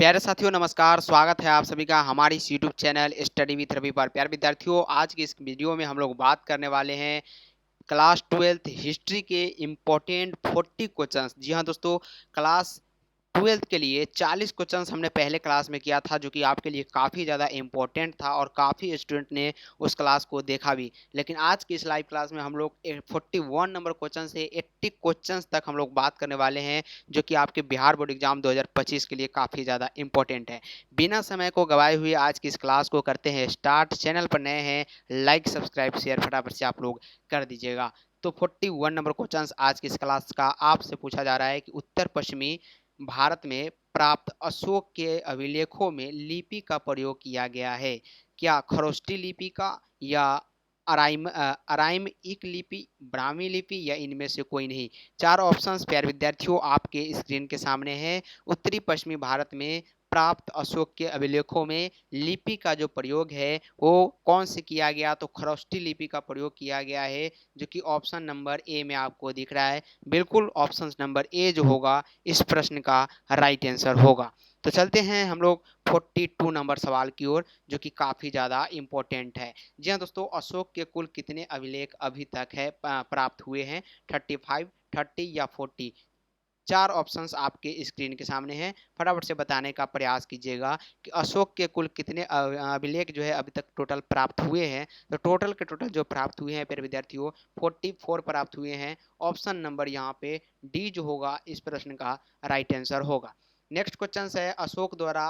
प्यारे साथियों नमस्कार, स्वागत है आप सभी का हमारी इस YouTube channel study with Ravi पर। प्यारे विद्यार्थियों, आज की इस वीडियो में हम लोग बात करने वाले हैं क्लास 12th हिस्ट्री के इम्पोर्टेंट 40 क्वेश्चंस। जी हाँ दोस्तों, क्लास 12th के लिए 40 क्वेश्चंस हमने पहले क्लास में किया था, जो कि आपके लिए काफ़ी ज़्यादा इम्पोर्टेंट था और काफ़ी स्टूडेंट ने उस क्लास को देखा भी। लेकिन आज की इस लाइव क्लास में हम लोग 41 नंबर क्वेश्चन से 80 क्वेश्चंस तक हम लोग बात करने वाले हैं, जो कि आपके बिहार बोर्ड एग्जाम 2025 के लिए काफ़ी ज़्यादा इंपॉर्टेंट है। बिना समय को गवाए हुए आज की इस क्लास को करते हैं स्टार्ट। चैनल पर नए हैं, लाइक सब्सक्राइब शेयर फटाफट से आप लोग कर दीजिएगा। तो 41 नंबर क्वेश्चंस आज की इस क्लास का आपसे पूछा जा रहा है कि उत्तर पश्चिमी भारत में प्राप्त अशोक के अभिलेखों में लिपि का प्रयोग किया गया है। क्या खरोष्ठी लिपि का, या अराइमिक लिपि, ब्राह्मी लिपि, या इनमें से कोई नहीं। चार ऑप्शंस प्यारे विद्यार्थियों आपके स्क्रीन के सामने हैं। उत्तरी पश्चिमी भारत में प्राप्त अशोक के अभिलेखों में लिपि का जो प्रयोग है वो कौन से किया गया, तो खरोष्ठी लिपि का प्रयोग किया गया है, जो कि ऑप्शन नंबर ए में आपको दिख रहा है। बिल्कुल ऑप्शन नंबर ए जो होगा इस प्रश्न का राइट आंसर होगा। तो चलते हैं हम लोग 42 नंबर सवाल की ओर, जो कि काफ़ी ज़्यादा इम्पोर्टेंट है। जी हाँ दोस्तों, अशोक के कुल कितने अभिलेख अभी तक है प्राप्त हुए हैं? 35, 30 या 40? चार ऑप्शंस आपके स्क्रीन के सामने हैं, फटाफट से बताने का प्रयास कीजिएगा कि अशोक के कुल कितने अभिलेख जो है अभी तक टोटल प्राप्त हुए हैं। तो टोटल के टोटल जो प्राप्त हुए हैं प्यारे विद्यार्थियों 44 प्राप्त हुए हैं। ऑप्शन नंबर यहाँ पे डी जो होगा इस प्रश्न का राइट आंसर होगा। नेक्स्ट क्वेश्चन है, अशोक द्वारा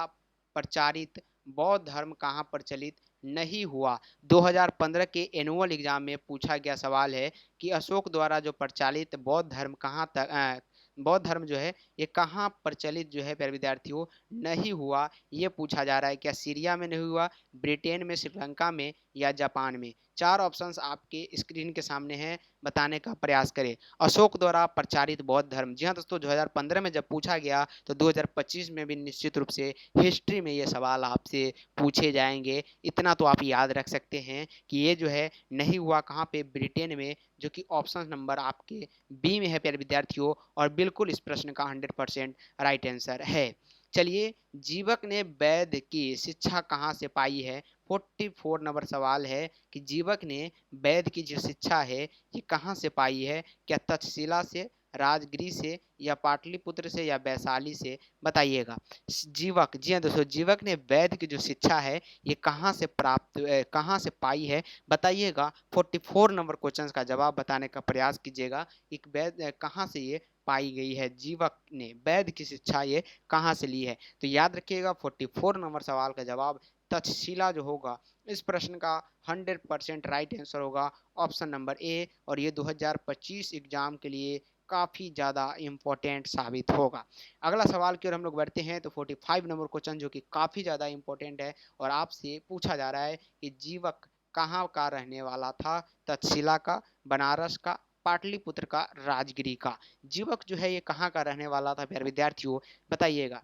प्रचारित बौद्ध धर्म कहाँ प्रचलित नहीं हुआ? 2015 के एनुअल एग्जाम में पूछा गया सवाल है कि अशोक द्वारा जो प्रचालित बौद्ध धर्म कहाँ तक बौद्ध धर्म जो है ये कहाँ प्रचलित जो है प्यारे विद्यार्थियों नहीं हुआ, ये पूछा जा रहा है। क्या सीरिया में नहीं हुआ, ब्रिटेन में, श्रीलंका में, या जापान में? चार ऑप्शंस आपके स्क्रीन के सामने हैं, बताने का प्रयास करें। अशोक द्वारा प्रचारित बौद्ध धर्म, जी हाँ दोस्तों, 2015 में जब पूछा गया तो 2025 में भी निश्चित रूप से हिस्ट्री में ये सवाल आपसे पूछे जाएंगे। इतना तो आप याद रख सकते हैं कि ये जो है नहीं हुआ कहाँ पे, ब्रिटेन में, जो कि ऑप्शन नंबर आपके बी में है प्यारे विद्यार्थियों, और बिल्कुल इस प्रश्न का 100% राइट आंसर है। चलिए, जीवक ने वैद्य की शिक्षा कहाँ से पाई है? 44 नंबर सवाल है कि जीवक ने वैद्य की जो शिक्षा है ये कहाँ से पाई है? क्या तक्षशिला से, राजगिरी से, या पाटलिपुत्र से, या वैशाली से? बताइएगा। जीवक, जी हाँ दोस्तों, जीवक ने वैद्य की जो शिक्षा है ये कहाँ से प्राप्त कहाँ से पाई है, बताइएगा। 44 नंबर क्वेश्चन का जवाब बताने का प्रयास कीजिएगा। एक वैद्य कहाँ से ये पाई गई है, जीवक ने वैद्य की शिक्षा ये कहाँ से ली है? तो याद रखिएगा 44 नंबर सवाल का जवाब तक्षशिला जो होगा इस प्रश्न का 100% राइट आंसर होगा, ऑप्शन नंबर ए। और ये 2025 एग्जाम के लिए काफ़ी ज़्यादा इम्पोर्टेंट साबित होगा। अगला सवाल की ओर हम लोग बढ़ते हैं। तो 45 नंबर क्वेश्चन जो कि काफ़ी ज़्यादा इम्पोर्टेंट है, और आपसे पूछा जा रहा है कि जीवक कहाँ का रहने वाला था? तक्षशिला का, बनारस का, पाटलिपुत्र का, राजगिरी का? जीवक जो है ये कहाँ का रहने वाला था प्यारे विद्यार्थियों, बताइएगा।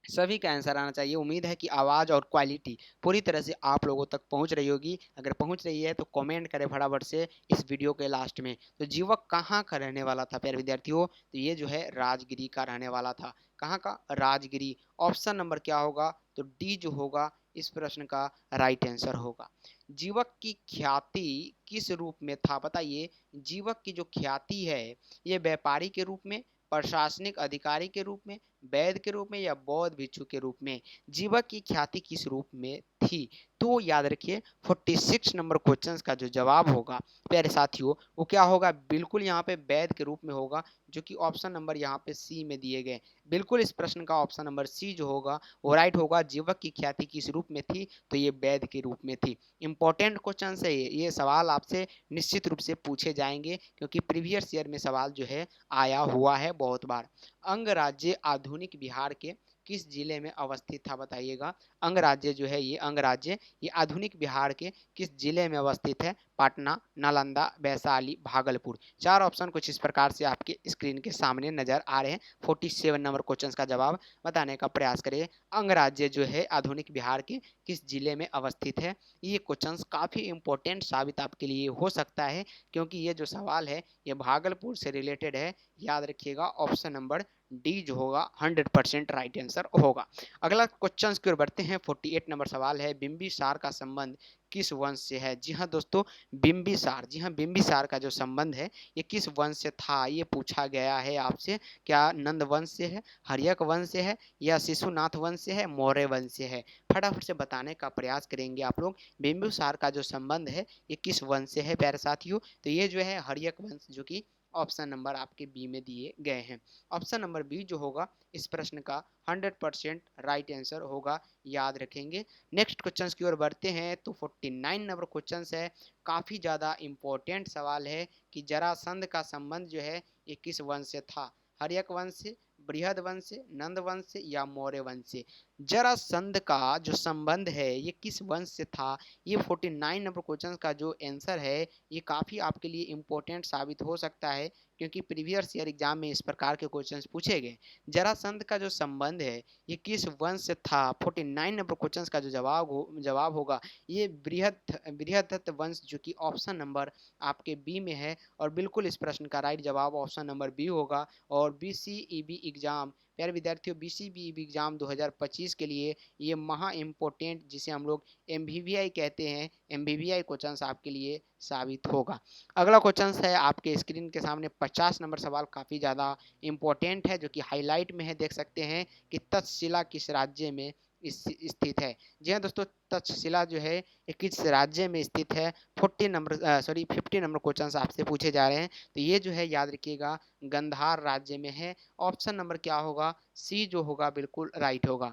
सभी का आंसर आना चाहिए। उम्मीद है कि आवाज़ और क्वालिटी पूरी तरह से आप लोगों तक पहुंच रही होगी। अगर पहुंच रही है तो कमेंट करें फटाफट से इस वीडियो के लास्ट में। तो जीवक कहाँ का रहने वाला था प्यारे विद्यार्थियों? तो ये जो है राजगिरी का रहने वाला था। कहाँ का? राजगिरी। ऑप्शन नंबर क्या होगा? तो डी जो होगा इस प्रश्न का राइट आंसर होगा। जीवक की ख्याति किस रूप में था, बताइए। जीवक की जो ख्याति है ये व्यापारी के रूप में, प्रशासनिक अधिकारी के रूप में, वैद्य के रूप में, या बौद्ध भिक्षु के रूप में? जीवक की ख्याति किस रूप में थी? तो याद रखिए 46 नंबर क्वेश्चन का जो जवाब होगा प्यारे साथियों वो क्या होगा? बिल्कुल यहाँ पे वैद्य के रूप में होगा, जो कि ऑप्शन नंबर यहाँ पे सी में दिए गए। बिल्कुल इस प्रश्न का ऑप्शन नंबर सी जो होगा वो राइट होगा। जीवक की ख्याति किस रूप में थी? तो ये वैद्य के रूप में थी। इंपॉर्टेंट क्वेश्चन है ये सवाल आपसे निश्चित रूप से पूछे जाएंगे, क्योंकि प्रीवियस ईयर में सवाल जो है आया हुआ है बहुत बार। अंगराज्य आधुनिक बिहार के किस जिले में अवस्थित था, बताइएगा। अंगराज्य जो है ये अंगराज्य ये आधुनिक बिहार के किस जिले में अवस्थित है? पटना, नालंदा, वैशाली, भागलपुर। चार ऑप्शन कुछ इस प्रकार से आपके स्क्रीन के सामने नजर आ रहे हैं। 47 नंबर क्वेश्चन का जवाब बताने का प्रयास करिए। अंगराज्य जो है आधुनिक बिहार के किस जिले में अवस्थित है? ये क्वेश्चन काफ़ी इंपॉर्टेंट साबित आपके लिए हो सकता है, क्योंकि ये जो सवाल है ये भागलपुर से रिलेटेड है। याद रखिएगा ऑप्शन नंबर डी जो होगा 100% राइट आंसर होगा। अगला क्वेश्चन की ओर बढ़ते हैं। 48 नंबर सवाल है, बिंबिसार का संबंध किस वंश से है? जी हाँ दोस्तों, बिंबिसार, जी हाँ, बिंबिसार का जो संबंध है ये किस वंश से था, ये पूछा गया है आपसे। क्या नंद वंश से है, हर्यक वंश से है, या शिशुनाथ वंश से है, मौर्य वंश से है? फटाफट से बताने का प्रयास करेंगे आप लोग। बिंबिसार का जो संबंध है ये किस वंश से है प्यारे साथियों? तो ये जो है हर्यक वंश, जो कि ऑप्शन नंबर आपके बी में दिए गए हैं। ऑप्शन नंबर बी जो होगा इस प्रश्न का 100% राइट आंसर होगा, याद रखेंगे। नेक्स्ट क्वेश्चन की ओर बढ़ते हैं। तो 49 नंबर क्वेश्चन है, काफ़ी ज़्यादा इंपॉर्टेंट सवाल है कि जरासंध का संबंध जो है ये किस वंश से था? हर्यक वंश से, बृहद वंश से, नंद वंश से, या मौर्य वंश से? जरासंध का जो संबंध है ये किस वंश से था? ये 49 नंबर क्वेश्चन का जो आंसर है ये काफ़ी आपके लिए इंपॉर्टेंट साबित हो सकता है, क्योंकि प्रीवियस ईयर एग्जाम में इस प्रकार के क्वेश्चंस पूछे गए। जरासंध का जो संबंध है ये किस वंश से था? 49 नंबर क्वेश्चंस का जो जवाब होगा ये बृहदत्त वंश, जो कि ऑप्शन नंबर आपके बी में है। और बिल्कुल इस प्रश्न का राइट जवाब ऑप्शन नंबर बी होगा। और बीसीईबी एग्जाम, प्यारे विद्यार्थियों, बीसीबीई एग्जाम 2025 के लिए ये महा इम्पोर्टेंट, जिसे हम लोग एमवीवीआई कहते हैं, एमवीवीआई क्वेश्चन आपके लिए साबित होगा। अगला क्वेश्चन है आपके स्क्रीन के सामने 50 नंबर सवाल, काफ़ी ज़्यादा इंपॉर्टेंट है, जो कि हाईलाइट में है, देख सकते हैं कि तक्षशिला किस राज्य में स्थित है? जी हाँ दोस्तों, तक्षशिला जो है ये किस राज्य में स्थित है? 50 नंबर क्वेश्चन आपसे पूछे जा रहे हैं। तो ये जो है याद रखिएगा गंधार राज्य में है। ऑप्शन नंबर क्या होगा? सी जो होगा बिल्कुल राइट होगा।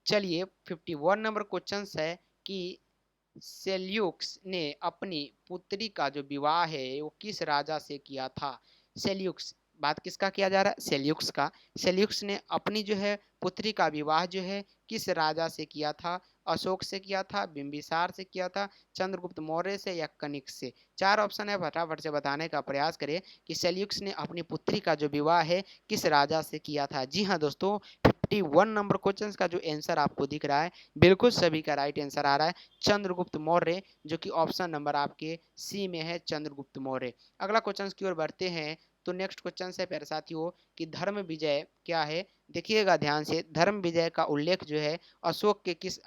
चलिए 51 नंबर क्वेश्चन है कि सेल्यूकस ने अपनी पुत्री का जो विवाह है वो किस राजा से किया था? सेल्यूकस, बात किसका किया जा रहा है? सेल्यूकस का। सेल्यूकस ने अपनी जो है पुत्री का विवाह जो है किस राजा से किया था? अशोक से किया था, बिंबिसार से किया था, चंद्रगुप्त मौर्य से, या कनिष्क से? चार ऑप्शन है, फटाफट से बताने का प्रयास करें कि सेल्यूकस ने अपनी पुत्री का जो विवाह है किस राजा से किया था। जी हाँ दोस्तों, 51 नंबर क्वेश्चन का जो आंसर आपको दिख रहा है बिल्कुल सभी का राइट आंसर आ रहा है चंद्रगुप्त मौर्य, जो कि ऑप्शन नंबर आपके सी में है, चंद्रगुप्त मौर्य। अगला क्वेश्चन की ओर बढ़ते हैं। तो नेक्स्ट क्वेश्चन है प्यारे साथियों कि धर्म विजय क्या है? देखिएगा ध्यान से, धर्म विजय का उल्लेख जो है अशोक के किस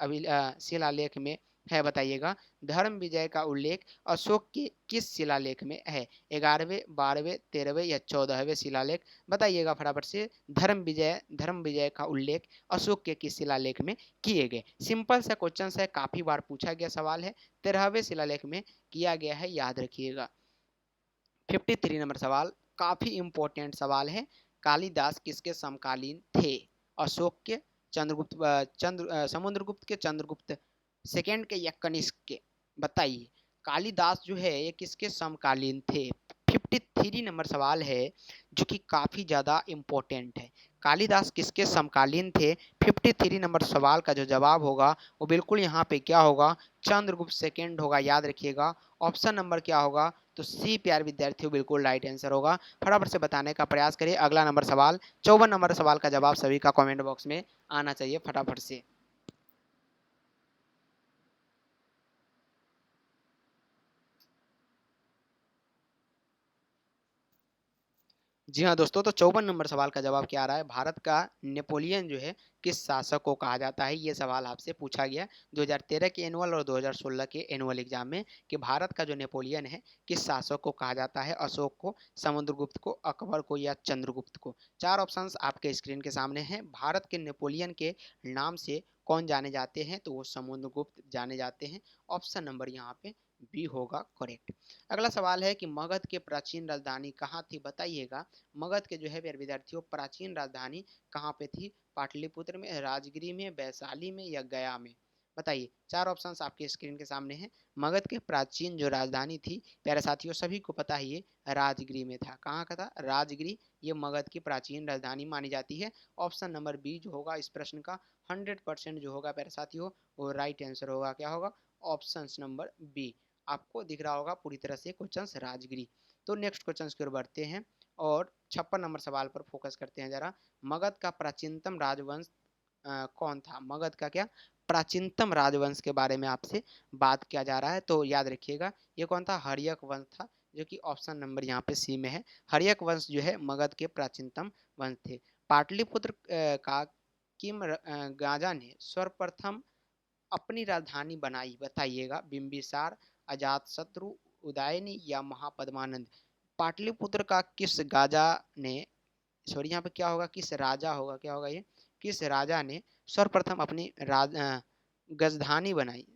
शिलालेख में है? बताइएगा, धर्म विजय का उल्लेख अशोक के किस शिलालेख में है? 11वें, 12वें, 13वें, या 14वें शिलालेख? बताइएगा फटाफट से। धर्म विजय का उल्लेख अशोक के किस शिलालेख में किए गए? सिंपल सा क्वेश्चन है, काफी बार पूछा गया सवाल है, 13वें शिलालेख में किया गया है, याद रखिएगा। 53 नंबर सवाल, काफी इंपॉर्टेंट सवाल है। कालिदास किसके समकालीन थे? अशोक के, समुद्रगुप्त के, चंद्रगुप्त सेकेंड के, या कनिष्क के? बताइए, कालिदास जो है ये किसके समकालीन थे? 53 नंबर सवाल है, जो कि काफी ज्यादा इंपॉर्टेंट है। कालिदास किसके समकालीन थे? 53 नंबर सवाल का जो जवाब होगा वो बिल्कुल यहाँ पे क्या होगा? चंद्रगुप्त सेकेंड होगा, याद रखिएगा। ऑप्शन नंबर क्या होगा? तो सी प्यारे विद्यार्थियों बिल्कुल राइट आंसर होगा। फटाफट से बताने का प्रयास करिए। अगला नंबर सवाल, 54 नंबर सवाल का जवाब सभी का कमेंट बॉक्स में आना चाहिए फटाफट से। जी हाँ दोस्तों, तो 54 नंबर सवाल का जवाब क्या आ रहा है? भारत का नेपोलियन जो है किस शासक को कहा जाता है? ये सवाल आपसे पूछा गया 2013 के एनुअल और 2016 के एनुअल एग्जाम में, कि भारत का जो नेपोलियन है किस शासक को कहा जाता है? अशोक को, समुद्रगुप्त को, अकबर को, या चंद्रगुप्त को? चार ऑप्शंस आपके स्क्रीन के सामने हैं। भारत के नेपोलियन के नाम से कौन जाने जाते हैं? तो वो समुद्रगुप्त जाने जाते हैं। ऑप्शन नंबर यहाँ पे बी होगा करेक्ट। अगला सवाल है कि मगध के प्राचीन राजधानी कहाँ थी? बताइएगा, मगध के जो है विद्यार्थियों प्राचीन राजधानी कहाँ पे थी? पाटलिपुत्र में, राजगिरी में, वैशाली में, या गया में? बताइए, चार ऑप्शंस आपके स्क्रीन के सामने हैं। मगध के प्राचीन जो राजधानी थी प्यारे साथियों, सभी को पता ही है, राजगिरी में था। कहाँ का था? राजगिरी, ये मगध की प्राचीन राजधानी मानी जाती है। ऑप्शन नंबर बी जो होगा इस प्रश्न का 100% जो होगा प्यारे साथियों वो राइट आंसर होगा। क्या होगा? Option number B. आपको दिख रहा होगा पूरी तरह से क्वेश्चन राजगिरी। तो नेक्स्ट क्वेश्चन की ओर बढ़ते हैं और 56 नंबर सवाल पर फोकस करते हैं जरा। मगध का प्राचीनतम राजवंश कौन था? मगध का क्या प्राचीनतम राजवंश के बारे में आपसे बात किया जा रहा है। तो याद रखिएगा ये कौन था? हर्यक वंश था, जो कि ऑप्शन नंबर यहाँ पे सी में है। हर्यक वंश जो है मगध के प्राचीनतम वंश थे। पाटलिपुत्र का किम गाजा ने सर्वप्रथम अपनी राजधानी बनाई, बताइएगा। बिंबिसार, अजातशत्रु, उदयनी या महापद्मानंद। पाटलिपुत्र का किस गाजा ने, सॉरी यहाँ पे क्या होगा, किस राजा होगा, क्या होगा ये, किस राजा ने सर्वप्रथम अपनी राजधानी बनाई।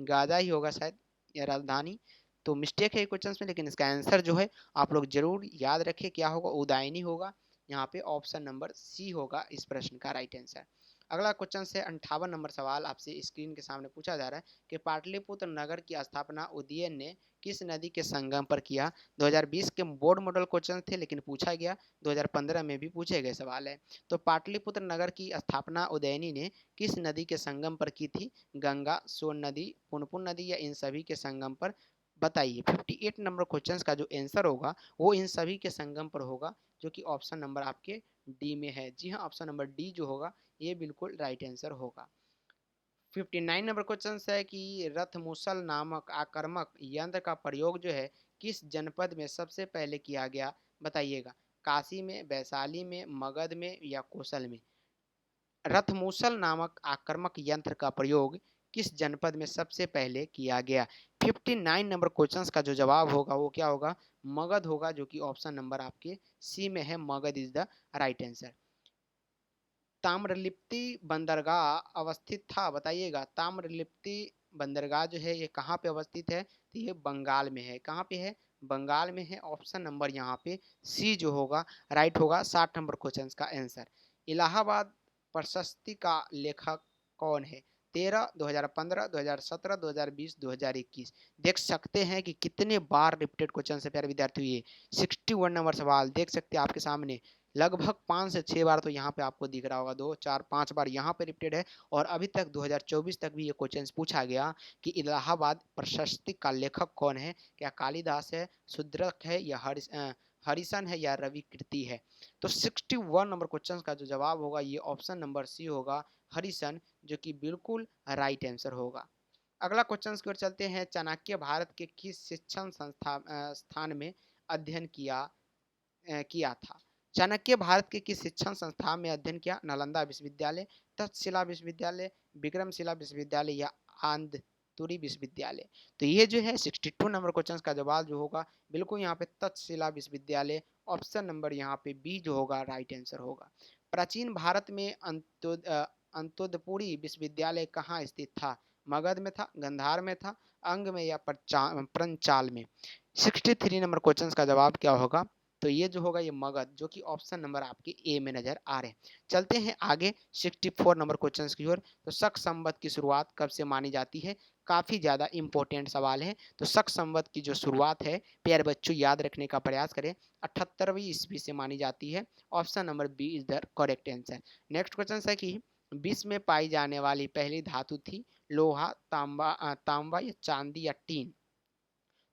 गाजा ही होगा शायद या राजधानी, तो मिस्टेक है क्वेश्चन में, लेकिन इसका आंसर जो है आप लोग जरूर याद रखें, क्या होगा, उदयनी होगा। यहाँ पे ऑप्शन नंबर सी होगा इस प्रश्न का राइट आंसर। अगला क्वेश्चन से 58 नंबर सवाल आपसे स्क्रीन के सामने पूछा जा रहा है कि पाटलिपुत्र नगर की स्थापना उदयन ने किस नदी के संगम पर किया। 2020 के बोर्ड मॉडल क्वेश्चन थे, लेकिन पूछा गया, 2015 में भी पूछे गए सवाल है। तो पाटलिपुत्र नगर की स्थापना उदयनी ने किस नदी के संगम पर की थी। गंगा, सोन नदी, पुनपुन नदी या इन सभी के संगम पर, बताइए। 58 नंबर क्वेश्चन का जो आंसर होगा वो इन सभी के संगम पर होगा, जो कि ऑप्शन नंबर आपके डी में है। जी हाँ, ऑप्शन नंबर डी जो होगा ये बिल्कुल राइट आंसर होगा। 59 नंबर क्वेश्चन है कि रथमुसल नामक आक्रामक यंत्र का प्रयोग जो है किस जनपद में सबसे पहले किया गया, बताइएगा। काशी में, वैशाली में, मगध में या कौशल में। रथमुसल नामक आक्रामक यंत्र का प्रयोग किस जनपद में सबसे पहले किया गया। 59 नंबर क्वेश्चन का जो जवाब होगा वो क्या होगा, मगध होगा, जो कि ऑप्शन नंबर आपके सी में है। Magadh is the right answer. Tamralipti बंदरगाह अवस्थित था, बताइएगा। ताम्रलिप्ति बंदरगाह जो है ये कहाँ पे अवस्थित है, तो ये बंगाल में है। कहाँ पे है, बंगाल में है। ऑप्शन नंबर यहाँ पे सी जो होगा राइट होगा। 60 नंबर क्वेश्चन का आंसर। इलाहाबाद प्रशस्ति का लेखक कौन है। 13, 2015, 2017, 2020, 2021। देख सकते हैं कि कितने बार रिपीटेड क्वेश्चन से प्यारे विद्यार्थी हुए। 61 नंबर सवाल देख सकते हैं आपके सामने, लगभग 5 से 6 बार तो यहाँ पे आपको दिख रहा होगा, 2, 4, 5 बार यहाँ पे रिपीटेड है। और अभी तक 2024 तक भी ये क्वेश्चन पूछा गया कि इलाहाबाद प्रशस्ति का लेखक कौन है। क्या कालिदास है, शुद्रक है या हरिसन है या रवि कीर्ति है। तो 61 नंबर क्वेश्चन का जो जवाब होगा ये ऑप्शन नंबर सी होगा, हरिसन, जो कि बिल्कुल राइट आंसर होगा। अगला क्वेश्चन की ओर चलते हैं। चाणक्य भारत के किस शिक्षण स्थान में अध्ययन किया था। चाणक्य भारत के किस शिक्षण संस्थान में अध्ययन किया। नालंदा विश्वविद्यालय, तक्षशिला विश्वविद्यालय, विक्रमशिला विश्वविद्यालय या आंध्रतुरी विश्वविद्यालय। तो ये जो है 62 नंबर क्वेश्चन का जवाब जो होगा बिल्कुल यहाँ पे तक्षशिला विश्वविद्यालय, ऑप्शन नंबर यहाँ पे बी जो होगा राइट आंसर होगा। प्राचीन भारत में अंतोदपुरी विश्वविद्यालय कहाँ स्थित था। मगध में था, गंधार में था, अंग में या पंचाल में। 63 नंबर क्वेश्चन का जवाब क्या होगा, तो ये जो होगा ये मगध, जो कि ऑप्शन नंबर आपके ए में नजर आ रहे हैं। चलते हैं आगे 64 नंबर क्वेश्चन की ओर। तो शक संवत की शुरुआत कब से मानी जाती है। काफी ज्यादा इंपॉर्टेंट सवाल है। तो शक संवत की जो शुरुआत है प्यारे बच्चों याद रखने का प्रयास करें, 78वीं ईस्वी से मानी जाती है। Option number B is the correct answer. Next question है कि विश्व में पाई जाने वाली पहली धातु थी लोहा, तांबा या चांदी या टीन।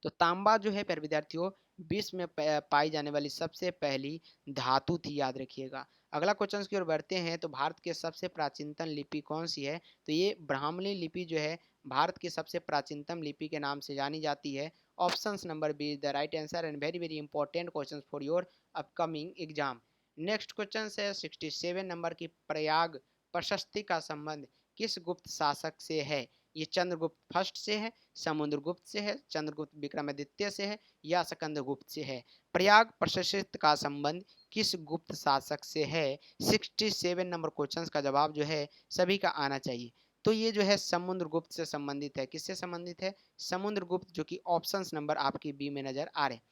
तो तांबा जो है प्यारे विद्यार्थियों विश्व में पाई जाने वाली सबसे पहली धातु थी, याद रखिएगा। अगला क्वेश्चन की ओर बढ़ते हैं। तो भारत के सबसे प्राचीनतम लिपि कौन सी है। तो ये ब्राह्मणी लिपि जो है भारत की सबसे प्राचीनतम लिपि के नाम से जानी जाती है। Option number B is the right answer and very very important question for your upcoming exam. Next question है 67 नंबर की, प्रयाग प्रशस्ति का संबंध किस गुप्त शासक से है। ये चंद्रगुप्त फर्स्ट से है, समुद्रगुप्त से है, चंद्रगुप्त विक्रमादित्य से है या स्कंदगुप्त से है। प्रयाग प्रशस्ति का संबंध किस गुप्त शासक से है। 67 नंबर क्वेश्चन का जवाब जो है सभी का आना चाहिए। तो ये जो है समुद्रगुप्त से संबंधित है। किससे संबंधित है, समुद्रगुप्त, जो कि ऑप्शन नंबर आपकी बी में नजर आ रहे हैं।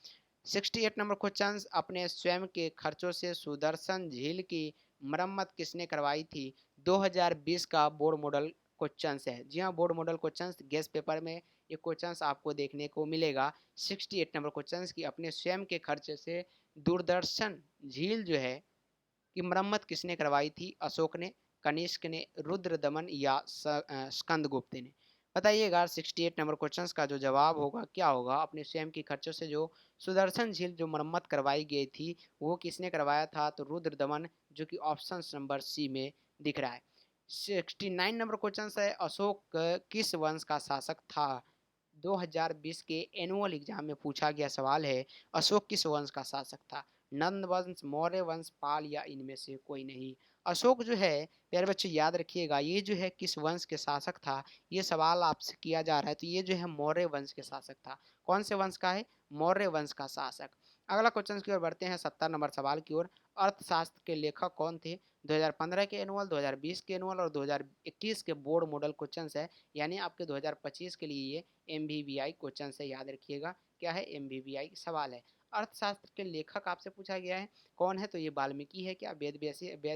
68 नंबर क्वेश्चन, अपने स्वयं के खर्चों से सुदर्शन झील की मरम्मत किसने करवाई थी। 2020 का बोर्ड मॉडल क्वेश्चन है। जी हाँ, board model question guest paper में ये क्वेश्चन आपको देखने को मिलेगा। 68 नंबर क्वेश्चन की अपने स्वयं के खर्चे से दूरदर्शन झील जो है की मरम्मत किसने करवाई थी। अशोक ने, कनिष्क ने, रुद्रदमन या स्कंदगुप्त ने। बताइएगा 68 नंबर क्वेश्चन का जो जवाब होगा क्या होगा। अपने स्वयं की खर्चों से जो सुदर्शन झील जो मरम्मत करवाई गई थी वो किसने करवाया था, तो रुद्रदमन, जो कि ऑप्शन नंबर सी में दिख रहा है। 69 नंबर क्वेश्चन है, अशोक किस वंश का शासक था। 2020 के एनुअल एग्जाम में पूछा गया सवाल है, अशोक किस वंश का शासक था। नंद वंश, मौर्य वंश, पाल या इनमें से कोई नहीं। अशोक जो है प्यारे बच्चे याद रखिएगा, ये जो है किस वंश के शासक था, ये सवाल आपसे किया जा रहा है। तो ये जो है मौर्य वंश के शासक था। कौन से वंश का है? मौर्य वंश का शासक। अगला क्वेश्चन की ओर बढ़ते हैं, 70 नंबर सवाल की ओर। अर्थशास्त्र के लेखक कौन थे? 2015 के एनुअल, 2020 के एनुअल और 2021 के बोर्ड मॉडल क्वेश्चन है, यानी आपके 2025 के लिए ये MVVI क्वेश्चन है, याद रखिएगा। क्या है? MVVI सवाल है। अर्थशास्त्र के लेखक आपसे पूछा गया है, कौन है? तो ये वाल्मीकि है क्या, वेद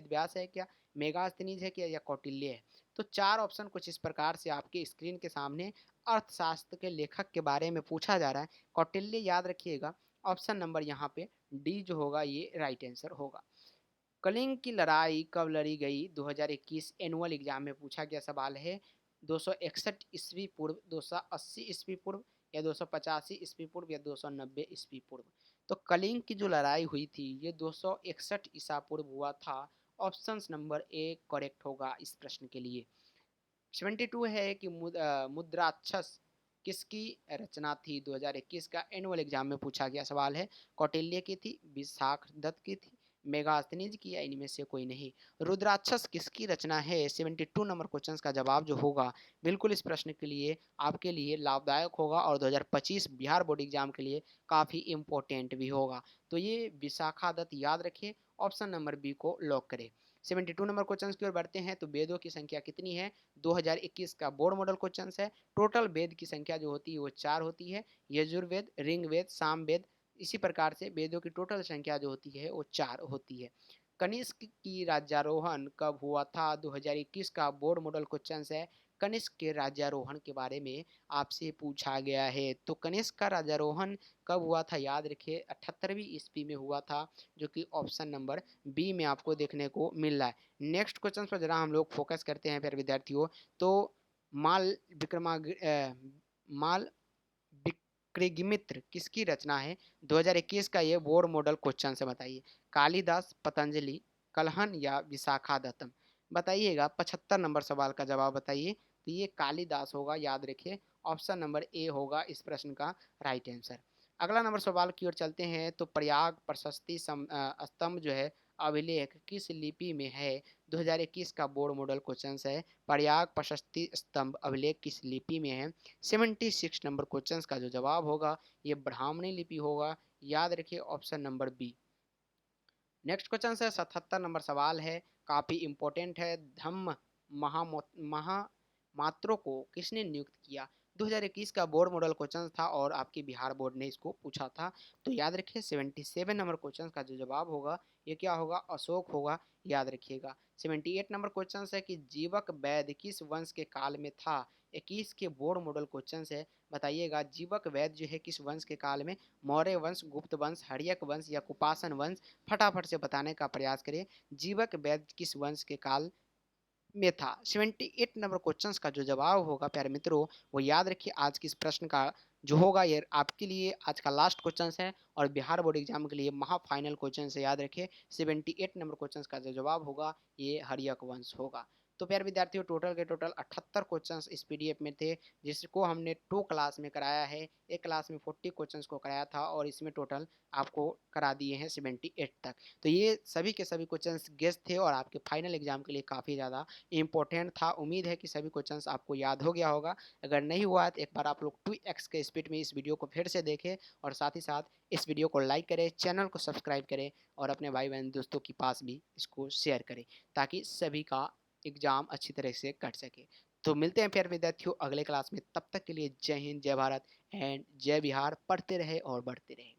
व्यास है क्या, मेगास्थनीज है क्या, या कौटिल्य है? तो चार ऑप्शन कुछ इस प्रकार से आपके स्क्रीन के सामने अर्थशास्त्र के लेखक के बारे में पूछा जा रहा है। कौटिल्य याद रखिएगा। ऑप्शन नंबर यहाँ पे डी जो होगा ये राइट आंसर होगा। कलिंग की लड़ाई कब लड़ी गई? 2021 एनुअल एग्जाम में पूछा गया सवाल है। 261 ईस्वी पूर्व, 280 ईस्वी पूर्व, या 285 ईस्वी पूर्व, या 290 ईस्वी पूर्व? तो कलिंग की जो लड़ाई हुई थी ये 261 ईसा पूर्व हुआ था। ऑप्शन नंबर ए करेक्ट होगा इस प्रश्न के लिए। 72 है कि मुद्राक्षस किसकी रचना थी? 2021 का एनुअल एग्जाम में पूछा गया सवाल है। कौटिल्य की थी, विशाख दत्त की थी, मेगास्थनीज की, या इनमें से कोई नहीं? रुद्राक्षस किसकी रचना है? 72 नंबर क्वेश्चन का जवाब जो होगा बिल्कुल इस प्रश्न के लिए आपके लिए लाभदायक होगा और 2025 बिहार बोर्ड एग्जाम के लिए काफ़ी इंपॉर्टेंट भी होगा। तो ये विशाखा दत्त याद रखिए। ऑप्शन नंबर बी को लॉक करें। 72 नंबर क्वेश्चन की ओर बढ़ते हैं। तो वेदों की संख्या कितनी है? 2021 का बोर्ड मॉडल क्वेश्चन है। टोटल वेद की संख्या जो होती है वो 4 होती है। यजुर्वेद, ऋग्वेद, सामवेद, इसी प्रकार से वेदों की टोटल संख्या जो होती है वो 4 होती है। कनिष्क की राज्यारोहण कब हुआ था? 2021 का बोर्ड मॉडल क्वेश्चन है। कनिष्क के राज्यारोहण के बारे में आपसे पूछा गया है। तो कनिष्क का राज्यारोहण कब हुआ था? याद रखिए 78वीं ईस्वी में हुआ था, जो कि ऑप्शन नंबर बी में आपको देखने को मिल रहा है। नेक्स्ट क्वेश्चन पर जरा हम लोग फोकस करते हैं प्यारे विद्यार्थियों। तो माल विक्रमा माल विक्रमित्र किसकी रचना है? 2021 का ये बोर्ड मॉडल क्वेश्चन से बताइए। कालिदास, पतंजलि, कलहन या विशाखा दत्तम? बताइएगा। 75 नंबर सवाल का जवाब बताइए। तो ये कालिदास होगा, याद रखिए। ऑप्शन नंबर ए होगा इस प्रश्न का राइट आंसर। अगला नंबर सवाल की ओर चलते हैं। तो प्रयाग प्रशस्ति स्तंभ जो है अभिलेख किस लिपि में है? 2021 का बोर्ड मॉडल क्वेश्चन है। प्रयाग प्रशस्ति स्तंभ अभिलेख किस लिपि में है? 76 नंबर क्वेश्चन का जो जवाब होगा ये ब्राह्मणी लिपि होगा, याद रखिए। Option number B. Next question है, 77 नंबर सवाल है, काफ़ी इंपॉर्टेंट है। धम्म महामात्रों को किसने नियुक्त किया? 2021 का बोर्ड मॉडल क्वेश्चन था और आपके बिहार बोर्ड ने इसको पूछा था। तो याद रखिए 77 नंबर क्वेश्चन का जो जवाब होगा ये क्या होगा? अशोक होगा, याद रखिएगा। 78 नंबर क्वेश्चन है कि जीवक वैद्य किस वंश के काल में था? 21 के बोर्ड मॉडल क्वेश्चन है, बताइएगा। जीवक वैद्य जो है किस वंश के काल में? मौर्य वंश, गुप्त वंश, हर्यक वंश या कुपासन वंश? फटाफट से बताने का प्रयास करें। जीवक वैद्य किस वंश के काल में था? 78 नंबर क्वेश्चन का जो जवाब होगा प्यारे मित्रों वो याद रखिए। आज की इस प्रश्न का जो होगा ये आपके लिए आज का लास्ट क्वेश्चन है और बिहार बोर्ड एग्जाम के लिए महा फाइनल क्वेश्चन है, याद रखिए। 78 नंबर क्वेश्चन का जो जवाब होगा ये हर्यक वंश होगा। तो प्यारे विद्यार्थियों टोटल के टोटल 78 क्वेश्चन इस PDF में थे, जिसको हमने 2 क्लास में कराया है। एक क्लास में 40 क्वेश्चन को कराया था और इसमें टोटल आपको करा दिए हैं 78 तक। तो ये सभी के सभी क्वेश्चन गेस्ट थे और आपके फाइनल एग्जाम के लिए काफ़ी ज़्यादा इंपॉर्टेंट था। उम्मीद है कि सभी क्वेश्चंस आपको याद हो गया होगा। अगर नहीं हुआ है तो एक बार आप लोग 2x के स्पीड में इस वीडियो को फिर से देखें और साथ ही साथ इस वीडियो को लाइक करें, चैनल को सब्सक्राइब करें और अपने भाई बहन दोस्तों के पास भी इसको शेयर करें, ताकि सभी का एग्ज़ाम अच्छी तरह से कट सके। तो मिलते हैं फिर विद्यार्थियों अगले क्लास में। तब तक के लिए जय हिंद, जय भारत एंड जय बिहार। पढ़ते रहे और बढ़ते रहे।